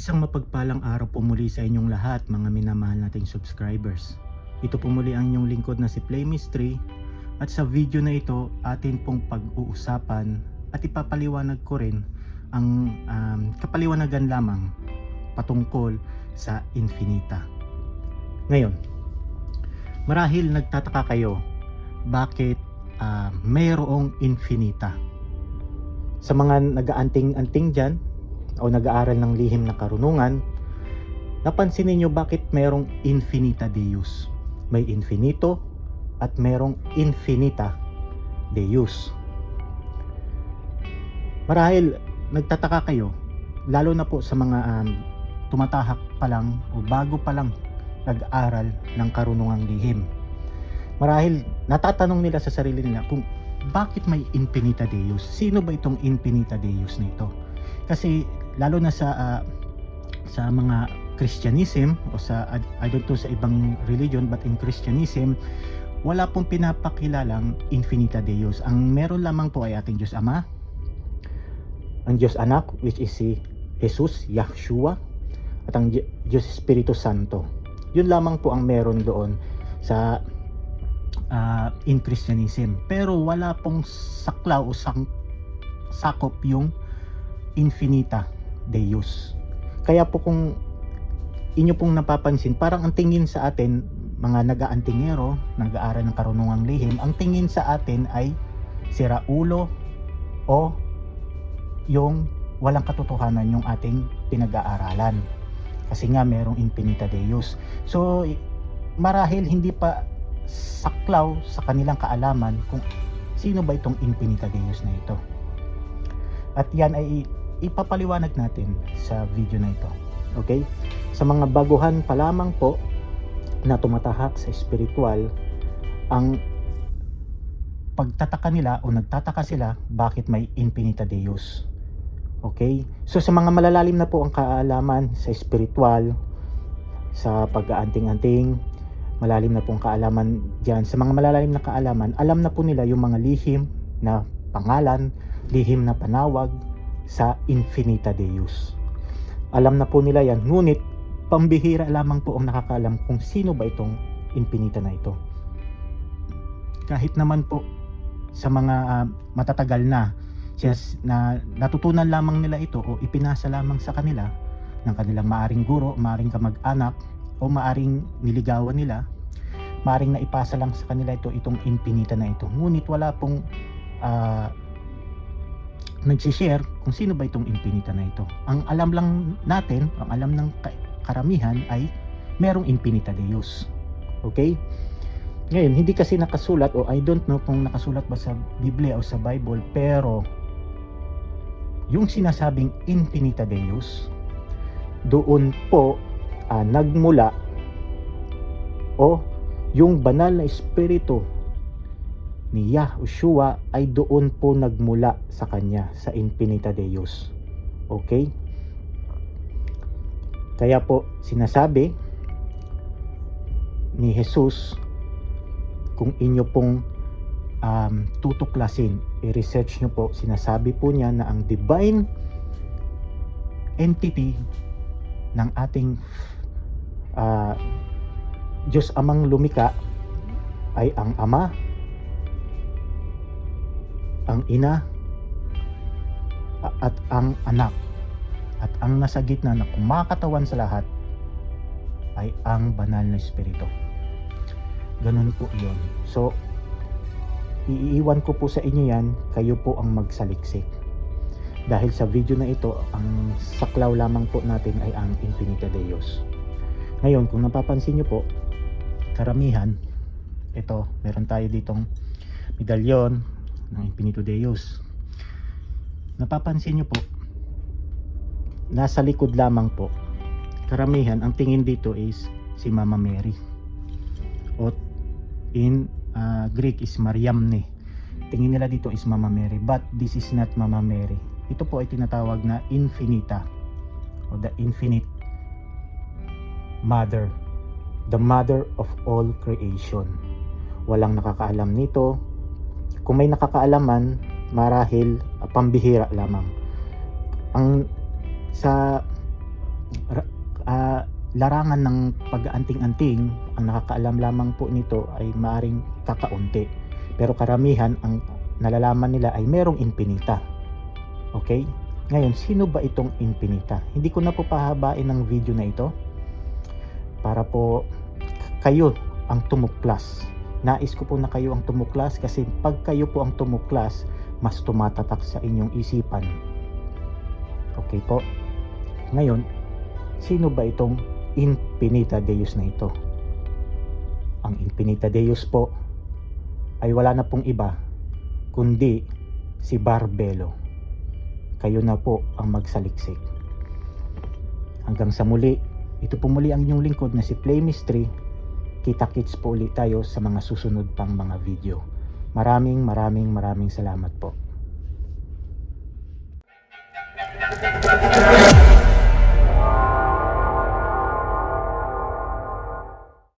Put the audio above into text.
Isang mapagpalang araw po muli sa inyong lahat, mga minamahal nating subscribers. Ito po muli ang inyong lingkod na si Play Mystery, at sa video na ito atin pong pag-uusapan at ipapaliwanag ko rin ang kapaliwanagan lamang patungkol sa Infinita. Ngayon, marahil nagtataka kayo bakit mayroong Infinita. Sa mga nag-aanting-anting dyan o nag-aaral ng lihim na karunungan, napansin niyo bakit mayroong Infinita Deus? May infinito at mayroong Infinita Deus. Marahil nagtataka kayo, lalo na po sa mga tumatahak pa lang o bago pa lang nag-aaral ng karunungang lihim. Marahil natatanong nila sa sarili nila kung bakit may Infinita Deus? Sino ba itong Infinita Deus na ito? Kasi lalo na sa mga Christianism o sa I don't know sa ibang religion, but in Christianism wala pong pinapakilalang Infinita Deus. Ang meron lamang po ay ating Diyos Ama, ang Diyos Anak which is si Jesus, Yahshua, at ang Diyos Espiritu Santo. Yun lamang po ang meron doon sa in Christianism. Pero wala pong saklaw o sakop yung Infinita Deus. Kaya po kung inyo pong napapansin, parang ang tingin sa atin, mga nag-aantingero, nag-aaral ng karunungang lihim, ang tingin sa atin ay sira ulo o yung walang katotohanan yung ating pinag-aaralan. Kasi nga merong Infinita Deus. So marahil hindi pa saklaw sa kanilang kaalaman kung sino ba itong Infinita Deus na ito. At yan ay ipapaliwanag natin sa video na ito. Okay? Sa mga baguhan pa lamang po na tumatahak sa spiritual, ang pagtataka nila o nagtataka sila bakit may Infinita Deus. Okay? So sa mga malalalim na po ang kaalaman sa spiritual, sa pag-aanting-anting, malalim na pong kaalaman dyan. Sa mga malalalim na kaalaman, alam na po nila yung mga lihim na pangalan, lihim na panawag sa Infinita Deus. Alam na po nila yan, ngunit pambihira lamang po ang nakakaalam kung sino ba itong Infinita na ito. Kahit naman po sa mga matatagal na natutunan lamang nila ito o ipinasa lamang sa kanila ng kanilang maaring guro, maaring kamag-anak, o maaring niligawan nila, maaring naipasa lang sa kanila itong Infinita na ito. Ngunit wala pong nagsishare kung sino ba itong Infinita na ito. Ang alam lang natin, ang alam ng karamihan ay merong Infinita Deus. Okay? Ngayon, hindi kasi nakasulat, o I don't know kung nakasulat ba sa Biblia o sa Bible, pero yung sinasabing Infinita Deus, doon po nagmula, o yung banal na espiritu ni Yahshua ay doon po nagmula sa kanya, sa Infinita Deus. Okay? Kaya po sinasabi ni Jesus, kung inyo pong tutuklasin, i-research nyo po, sinasabi po niya na ang divine entity ng ating Diyos Amang lumika ay ang Ama, ang Ina, at ang Anak. At ang nasa gitna na kumakatawan sa lahat ay ang banal na Espiritu. Ganun po yun. So iiwan ko po sa inyo yan, kayo po ang magsaliksik. Dahil sa video na ito, ang saklaw lamang po natin ay ang Infinita Deus. Ngayon, kung napapansin nyo po, karamihan, ito, meron tayo ditong medalyon ng Infinito Deus. Napapansin nyo po, nasa likod lamang po, karamihan, ang tingin dito is si Mama Mary. O in Greek is Mariamne. Tingin nila dito is Mama Mary, but this is not Mama Mary. Ito po ay tinatawag na Infinita, o the Infinite Mother, the Mother of all creation. Walang nakakaalam nito. Kung may nakakaalaman, marahil pambihira lamang. Ang sa larangan ng pag-aanting-anting, ang nakakaalam lamang po nito ay maaring kakaunti. Pero karamihan ang nalalaman nila ay merong infinita. Okay? Ngayon, sino ba itong infinita? Hindi ko na po pahabain ng video na ito para po kayo ang tumuklas. Nais ko po na kayo ang tumuklas kasi pag kayo po ang tumuklas, mas tumatatak sa inyong isipan. Okay po? Ngayon, sino ba itong Infinita Deus na ito? Ang Infinita Deus po ay wala na pong iba kundi si Barbelo. Kayo na po ang magsaliksik. Hanggang sa muli, ito po muli ang inyong lingkod na si Play Mystery. Kita-kits po ulit tayo sa mga susunod pang mga video. Maraming salamat po.